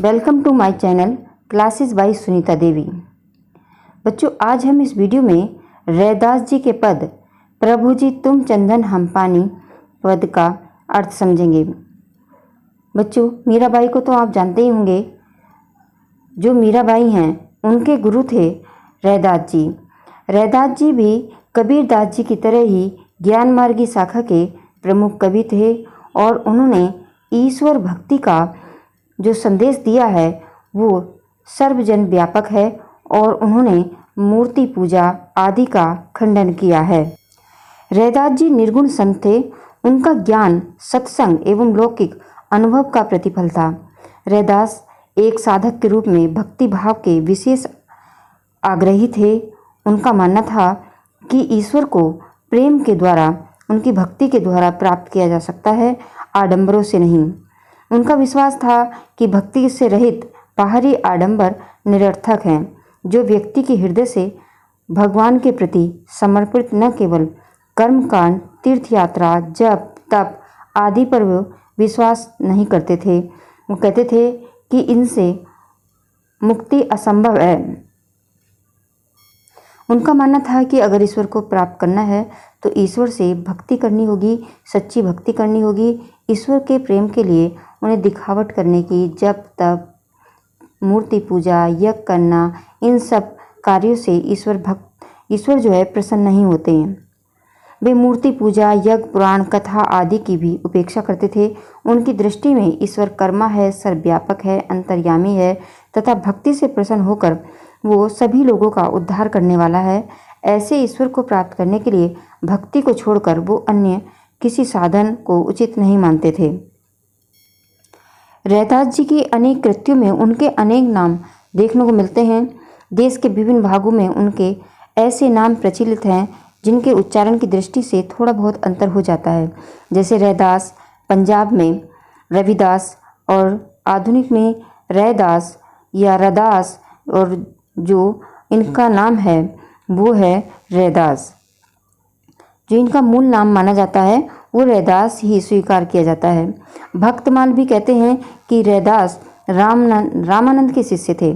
Welcome to my channel classes by Sunita Devi. बच्चों, आज हम इस वीडियो में रैदास जी के पद प्रभु जी तुम चंदन हम पानी पद का अर्थ समझेंगे। बच्चों, मीराबाई को तो आप जानते ही होंगे। जो मीराबाई हैं उनके गुरु थे रैदास जी। रैदास जी भी कबीरदास जी की तरह ही ज्ञान मार्गी शाखा के प्रमुख कवि थे और उन्होंने ईश्वर भक्ति का जो संदेश दिया है वो सर्वजन व्यापक है और उन्होंने मूर्ति पूजा आदि का खंडन किया है। रैदास जी निर्गुण संत थे। उनका ज्ञान सत्संग एवं लौकिक अनुभव का प्रतिफल था। रैदास एक साधक के रूप में भक्ति भाव के विशेष आग्रही थे। उनका मानना था कि ईश्वर को प्रेम के द्वारा, उनकी भक्ति के द्वारा प्राप्त किया जा सकता है, आडंबरों से नहीं। उनका विश्वास था कि भक्ति से रहित बाहरी आडंबर निरर्थक हैं। जो व्यक्ति के हृदय से भगवान के प्रति समर्पित न केवल कर्मकांड, तीर्थ यात्रा, जप, तप आदि पर वो विश्वास नहीं करते थे, वो कहते थे कि इनसे मुक्ति असंभव है। उनका मानना था कि अगर ईश्वर को प्राप्त करना है तो ईश्वर से भक्ति करनी होगी, सच्ची भक्ति करनी होगी। ईश्वर के प्रेम के लिए उन्हें दिखावट करने की, जप तप, मूर्ति पूजा, यज्ञ करना, इन सब कार्यों से ईश्वर जो है प्रसन्न नहीं होते हैं। वे मूर्ति पूजा, यज्ञ, पुराण कथा आदि की भी उपेक्षा करते थे। उनकी दृष्टि में ईश्वर कर्मा है, सर्वव्यापक है, अंतर्यामी है तथा भक्ति से प्रसन्न होकर वो सभी लोगों का उद्धार करने वाला है। ऐसे ईश्वर को प्राप्त करने के लिए भक्ति को छोड़कर वो अन्य किसी साधन को उचित नहीं मानते थे। रैदास जी की अनेक कृतियों में उनके अनेक नाम देखने को मिलते हैं। देश के विभिन्न भागों में उनके ऐसे नाम प्रचलित हैं जिनके उच्चारण की दृष्टि से थोड़ा बहुत अंतर हो जाता है। जैसे रैदास पंजाब में रविदास और आधुनिक में रैदास या रदास, और जो इनका नाम है वो है रैदास। जो इनका मूल नाम माना जाता है वो रैदास ही स्वीकार किया जाता है। भक्तमाल भी कहते हैं कि रैदास रामानंद के शिष्य थे।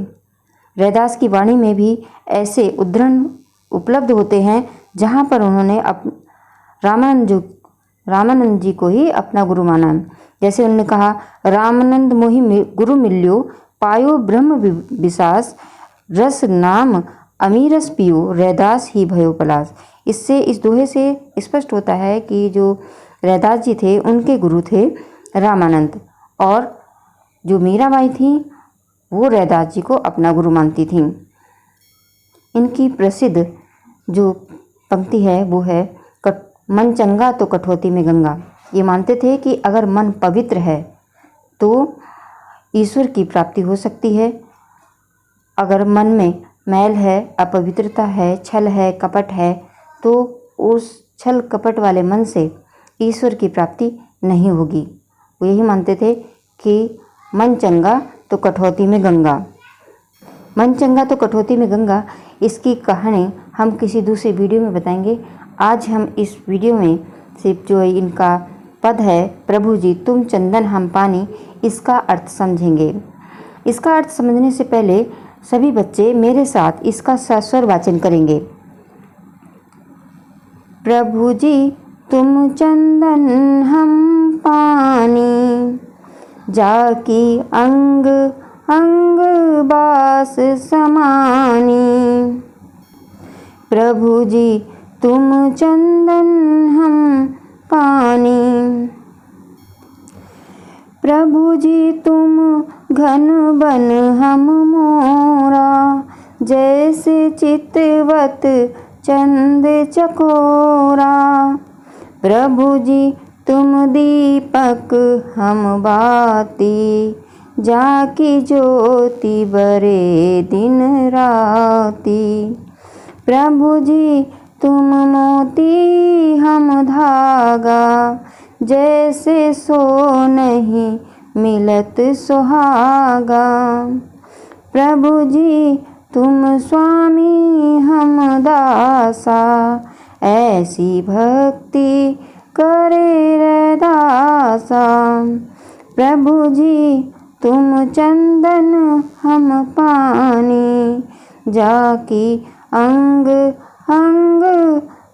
रैदास की वाणी में भी ऐसे उद्धरण उपलब्ध होते हैं जहाँ पर उन्होंने रामानंद जी को ही अपना गुरु माना। जैसे उन्होंने कहा, रामानंद मोहि गुरु मिल्यो, पायो ब्रह्म विशास, रस नाम अमीरस पियो, रैदास ही भयो पलास। इससे, इस दोहे से स्पष्ट होता है कि जो रैदास जी थे उनके गुरु थे रामानंद, और जो मीराबाई थी वो रैदास जी को अपना गुरु मानती थीं। इनकी प्रसिद्ध जो पंक्ति है वो है, मन चंगा तो कठौती में गंगा। ये मानते थे कि अगर मन पवित्र है तो ईश्वर की प्राप्ति हो सकती है। अगर मन में मैल है, अपवित्रता है, छल है, कपट है तो उस छल कपट वाले मन से ईश्वर की प्राप्ति नहीं होगी। वो यही मानते थे कि मन चंगा तो कठौती में गंगा। मन चंगा तो कठौती में गंगा, इसकी कहानी हम किसी दूसरे वीडियो में बताएंगे। आज हम इस वीडियो में सिर्फ जो इनका पद है, प्रभु जी तुम चंदन हम पानी, इसका अर्थ समझेंगे। इसका अर्थ समझने से पहले सभी बच्चे मेरे साथ इसका सस्वर वाचन करेंगे। प्रभु जी तुम चंदन हम पानी, जाकी अंग अंग बास समानी। प्रभु जी तुम चंदन हम पानी, प्रभु जी तुम घन बन हम मोरा, जैसे चितवत चंद चकोरा। प्रभु जी तुम दीपक हम बाती, जाकी ज्योति बरे दिन राती। प्रभु जी तुम मोती हम धागा, जैसे सो नहीं मिलत सुहागा। प्रभु जी तुम स्वामी हम दासा, ऐसी भक्ति करे रैदासा। प्रभु जी तुम चंदन हम पानी, जाकी अंग अंग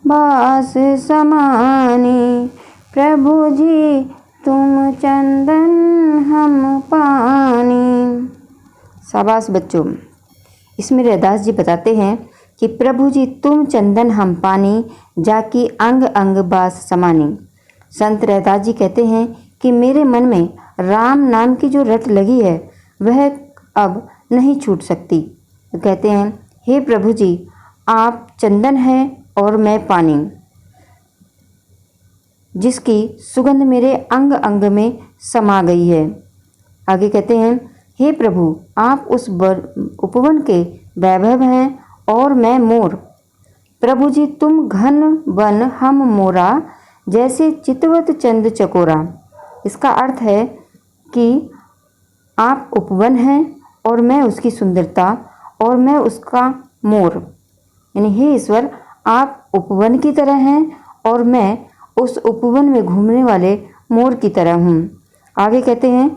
बास समानी। प्रभु जी तुम चंदन हम पानी। शाबाश बच्चों। इसमें रैदास जी बताते हैं कि प्रभु जी तुम चंदन हम पानी, जाकी अंग अंग बास समानी। संत रैदास जी कहते हैं कि मेरे मन में राम नाम की जो रट लगी है वह अब नहीं छूट सकती। तो कहते हैं हे प्रभु जी आप चंदन हैं और मैं पानी, जिसकी सुगंध मेरे अंग अंग में समा गई है। आगे कहते हैं हे प्रभु आप उस उपवन के वैभव हैं और मैं मोर। प्रभु जी तुम घन वन हम मोरा, जैसे चितवत चंद चकोरा। इसका अर्थ है कि आप उपवन हैं और मैं उसकी सुंदरता और मैं उसका मोर, यानी हे ईश्वर आप उपवन की तरह हैं और मैं उस उपवन में घूमने वाले मोर की तरह हूँ। आगे कहते हैं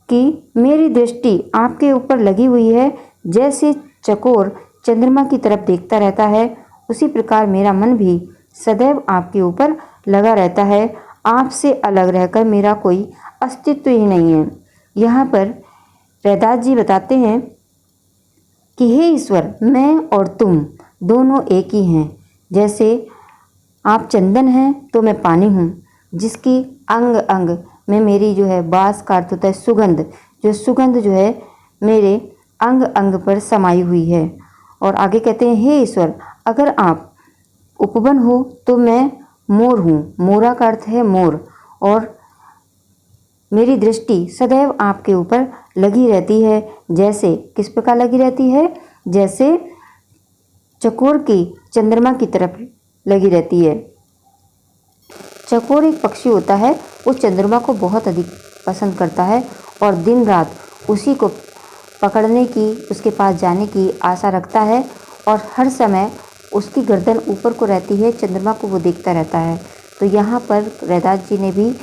कि मेरी दृष्टि आपके ऊपर लगी हुई है, जैसे चकोर चंद्रमा की तरफ देखता रहता है उसी प्रकार मेरा मन भी सदैव आपके ऊपर लगा रहता है। आपसे अलग रहकर मेरा कोई अस्तित्व ही नहीं है। यहाँ पर रैदास जी बताते हैं कि हे ईश्वर मैं और तुम दोनों एक ही हैं। जैसे आप चंदन हैं तो मैं पानी हूँ, जिसकी अंग अंग में मेरी जो है बास का अर्थ होता है सुगंध, जो सुगंध जो है मेरे अंग अंग पर समाई हुई है। और आगे कहते हैं हे ईश्वर अगर आप उपवन हो तो मैं मोर हूँ, मोरा का अर्थ है मोर, और मेरी दृष्टि सदैव आपके ऊपर लगी रहती है। जैसे किस प्रकार लगी रहती है, जैसे चकोर की चंद्रमा की तरफ लगी रहती है। चकोर एक पक्षी होता है, वो चंद्रमा को बहुत अधिक पसंद करता है और दिन रात उसी को पकड़ने की, उसके पास जाने की आशा रखता है और हर समय उसकी गर्दन ऊपर को रहती है, चंद्रमा को वो देखता रहता है। तो यहाँ पर रैदास जी ने भी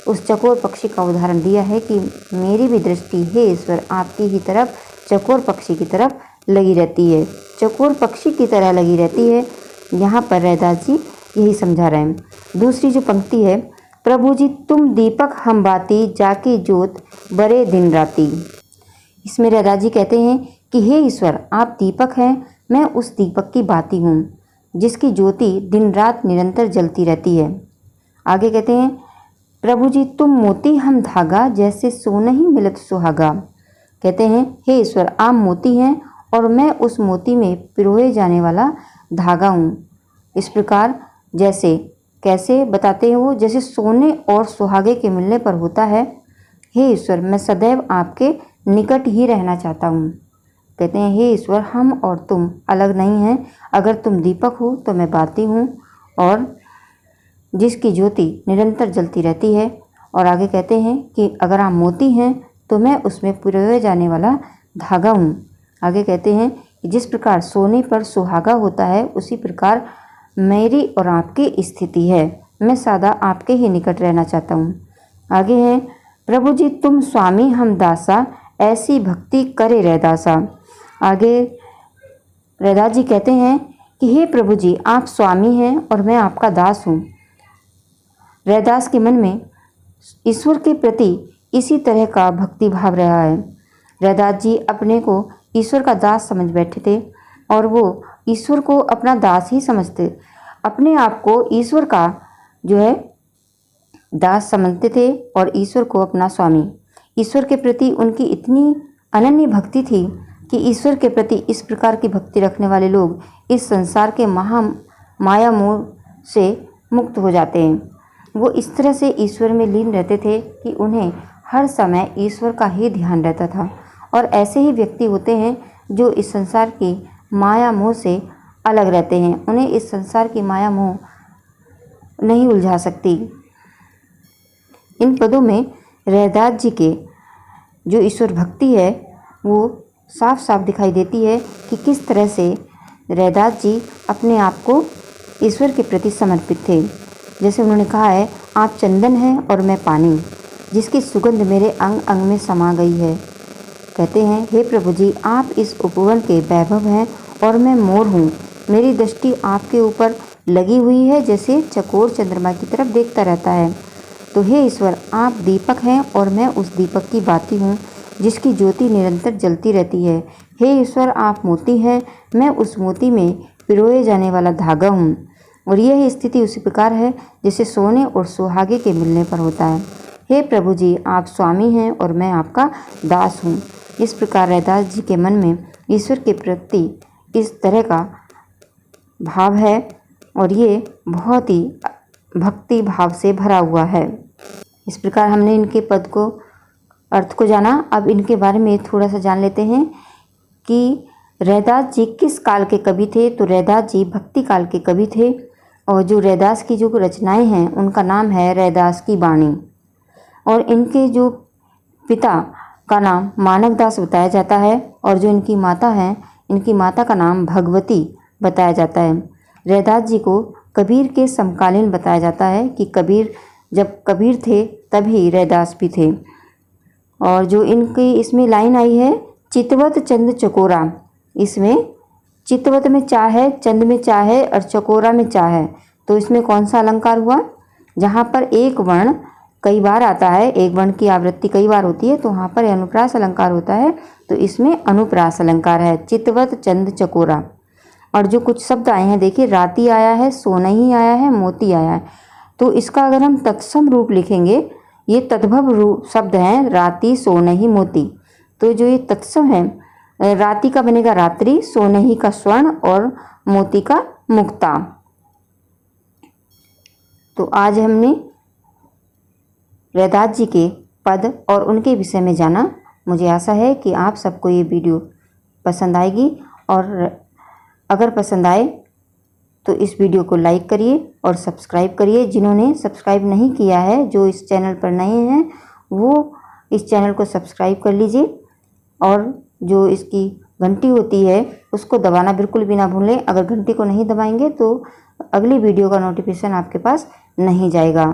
उस चकोर पक्षी का उदाहरण दिया है कि मेरी भी दृष्टि हे ईश्वर आपकी ही तरफ चकोर पक्षी की तरफ लगी रहती है, चकोर पक्षी की तरह लगी रहती है। यहाँ पर रैदास जी यही समझा रहे हैं। दूसरी जो पंक्ति है, प्रभु जी तुम दीपक हम बाती, जाकी जोत बरे दिन राती। इसमें रैदास जी कहते हैं कि हे ईश्वर आप दीपक हैं, मैं उस दीपक की बाती हूँ जिसकी ज्योति दिन रात निरंतर जलती रहती है। आगे कहते हैं प्रभु जी तुम मोती हम धागा, जैसे सोने ही मिलत सुहागा। कहते हैं हे ईश्वर आप मोती हैं और मैं उस मोती में पिरोए जाने वाला धागा हूँ। इस प्रकार जैसे कैसे बताते हैं वो, जैसे सोने और सुहागे के मिलने पर होता है। हे ईश्वर मैं सदैव आपके निकट ही रहना चाहता हूँ। कहते हैं हे ईश्वर हम और तुम अलग नहीं हैं, अगर तुम दीपक हो तो मैं बाती हूँ और जिसकी ज्योति निरंतर जलती रहती है। और आगे कहते हैं कि अगर आप मोती हैं तो मैं उसमें पिरोया जाने वाला धागा हूँ। आगे कहते हैं कि जिस प्रकार सोने पर सुहागा होता है उसी प्रकार मेरी और आपकी स्थिति है, मैं सदा आपके ही निकट रहना चाहता हूँ। आगे है प्रभु जी तुम स्वामी हम दासा, ऐसी भक्ति करे रैदासा। आगे रैदास जी कहते हैं कि हे प्रभु जी आप स्वामी हैं और मैं आपका दास हूँ। रैदास के मन में ईश्वर के प्रति इसी तरह का भक्ति भाव रहा है। रैदास जी अपने को ईश्वर का दास समझ बैठे थे और वो ईश्वर को अपना दास ही समझते, अपने आप को ईश्वर का जो है दास समझते थे और ईश्वर को अपना स्वामी। ईश्वर के प्रति उनकी इतनी अनन्य भक्ति थी कि ईश्वर के प्रति इस प्रकार की भक्ति रखने वाले लोग इस संसार के माया मोह से मुक्त हो जाते हैं। वो इस तरह से ईश्वर में लीन रहते थे कि उन्हें हर समय ईश्वर का ही ध्यान रहता था। और ऐसे ही व्यक्ति होते हैं जो इस संसार की माया मोह से अलग रहते हैं, उन्हें इस संसार की माया मोह नहीं उलझा सकती। इन पदों में रैदास जी के जो ईश्वर भक्ति है वो साफ साफ दिखाई देती है कि किस तरह से रैदास जी अपने आप को ईश्वर के प्रति समर्पित थे। जैसे उन्होंने कहा है आप चंदन हैं और मैं पानी, जिसकी सुगंध मेरे अंग अंग में समा गई है। कहते हैं, हे प्रभु जी, आप इस उपवन के वैभव हैं और मैं मोर हूँ। मेरी दृष्टि आपके ऊपर लगी हुई है, जैसे चकोर चंद्रमा की तरफ देखता रहता है। तो हे ईश्वर, आप दीपक हैं और मैं उस दीपक की बाती हूँ जिसकी ज्योति निरंतर जलती रहती है। हे ईश्वर, आप मोती हैं, मैं उस मोती में पिरोए जाने वाला धागा हूँ। और यह स्थिति उसी प्रकार है जैसे सोने और सुहागे के मिलने पर होता है। हे प्रभु जी, आप स्वामी हैं और मैं आपका दास हूँ। इस प्रकार रैदास जी के मन में ईश्वर के प्रति इस तरह का भाव है और ये बहुत ही भक्ति भाव से भरा हुआ है। इस प्रकार हमने इनके पद को अर्थ को जाना। अब इनके बारे में थोड़ा सा जान लेते हैं कि रैदास जी किस काल के कवि थे। तो रैदास जी भक्ति काल के कवि थे और जो रैदास की जो रचनाएं हैं उनका नाम है रैदास की वाणी। और इनके जो पिता का नाम मानकदास बताया जाता है और जो इनकी माता है, इनकी माता का नाम भगवती बताया जाता है। रैदास जी को कबीर के समकालीन बताया जाता है कि कबीर जब कबीर थे तभी रैदास भी थे। और जो इनकी इसमें लाइन आई है, चितवत चंद चकोरा, इसमें चितवत में चा है, चंद में चा है और चकोरा में चा है। तो इसमें कौन सा अलंकार हुआ? जहाँ पर एक वर्ण कई बार आता है, एक वर्ण की आवृत्ति कई बार होती है, तो वहाँ पर अनुप्रास अलंकार होता है। तो इसमें अनुप्रास अलंकार है, चितवत चंद चकोरा। और जो कुछ शब्द आए हैं, देखिए, राती आया है, सोनही आया है, मोती आया है। तो इसका अगर हम तत्सम रूप लिखेंगे, ये तद्भव रूप शब्द हैं, राती, सोनही, मोती। तो जो ये तत्सम है, राती का बनेगा रात्रि, सोनही का स्वर्ण और मोती का मुक्ता। तो आज हमने रैदास जी के पद और उनके विषय में जाना। मुझे आशा है कि आप सबको ये वीडियो पसंद आएगी और अगर पसंद आए तो इस वीडियो को लाइक करिए और सब्सक्राइब करिए। जिन्होंने सब्सक्राइब नहीं किया है, जो इस चैनल पर नए हैं, वो इस चैनल को सब्सक्राइब कर लीजिए और जो इसकी घंटी होती है उसको दबाना बिल्कुल भी ना भूलें। अगर घंटी को नहीं दबाएंगे तो अगली वीडियो का नोटिफिकेशन आपके पास नहीं जाएगा।